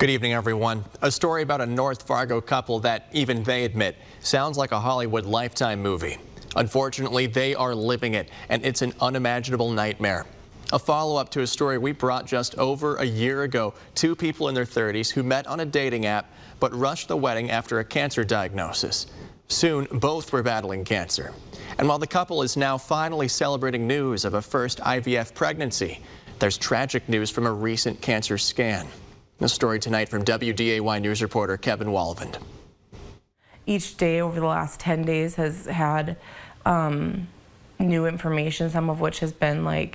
Good evening, everyone. A story about a North Fargo couple that even they admit sounds like a Hollywood Lifetime movie. Unfortunately, they are living it, and it's an unimaginable nightmare. A follow-up to a story we brought just over a year ago. Two people in their 30s who met on a dating app but rushed the wedding after a cancer diagnosis. Soon, both were battling cancer. And while the couple is now finally celebrating news of a first IVF pregnancy, there's tragic news from a recent cancer scan. The story tonight from WDAY News reporter Kevin Walvand. Each day over the last 10 days has had new information, some of which has been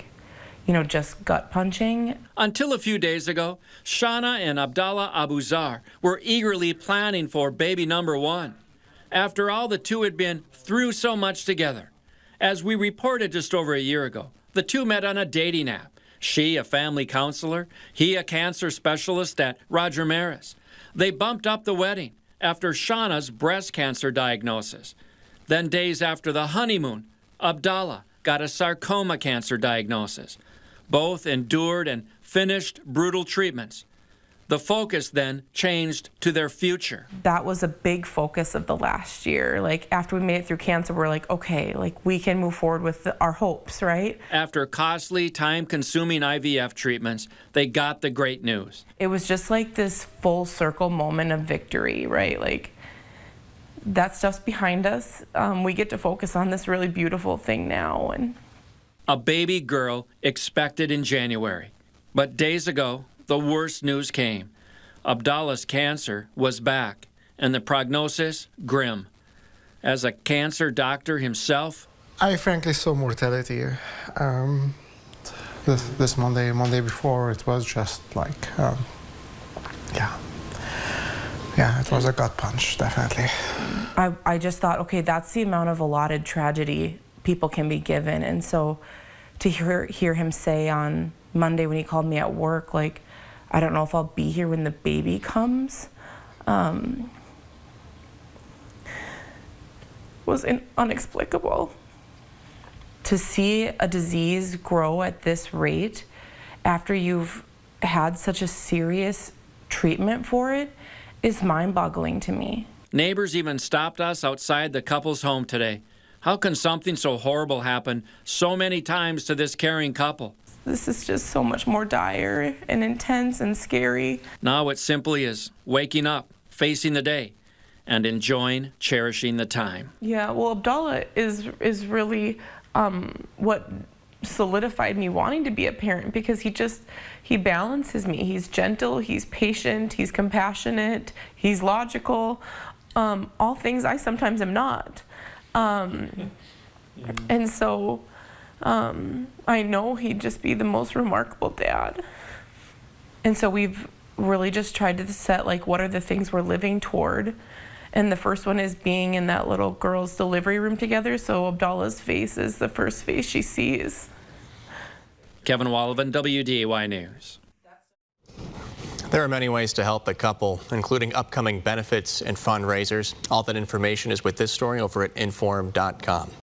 just gut punching. Until a few days ago, Shana and Abdallah Abuzar were eagerly planning for baby number one. After all, the two had been through so much together. As we reported just over a year ago, the two met on a dating app. She, a family counselor, he, a cancer specialist at Roger Maris. They bumped up the wedding after Shauna's breast cancer diagnosis. Then days after the honeymoon, Abdallah got a sarcoma cancer diagnosis. Both endured and finished brutal treatments. The focus then changed to their future. That was a big focus of the last year. After we made it through cancer, we're like, okay, we can move forward with our hopes, right? After costly, time-consuming IVF treatments, they got the great news. It was just like this full circle moment of victory, right? That stuff's behind us. We get to focus on this really beautiful thing now. A baby girl expected in January. But days ago, the worst news came. Abdallah's cancer was back, and the prognosis grim. As a cancer doctor himself, I frankly saw mortality. This Monday before, it was just it was a gut punch, definitely. I just thought, okay, that's the amount of allotted tragedy people can be given. And so to hear him say on Monday when he called me at work, I don't know if I'll be here when the baby comes, was inexplicable. To see a disease grow at this rate after you've had such a serious treatment for it is mind-boggling to me. Neighbors even stopped us outside the couple's home today. How can something so horrible happen so many times to this caring couple? This is just so much more dire and intense and scary. Now it simply is waking up, facing the day, and enjoying, cherishing the time. Yeah, well, Abdallah is really what solidified me wanting to be a parent, because he balances me. He's gentle, he's patient, he's compassionate, he's logical, all things I sometimes am not. And so I know he'd just be the most remarkable dad. And so we've really just tried to set what are the things we're living toward. And the first one is being in that little girl's delivery room together, so Abdallah's face is the first face she sees. Kevin Walvand, WDAY News. There are many ways to help the couple, including upcoming benefits and fundraisers. All that information is with this story over at inform.com.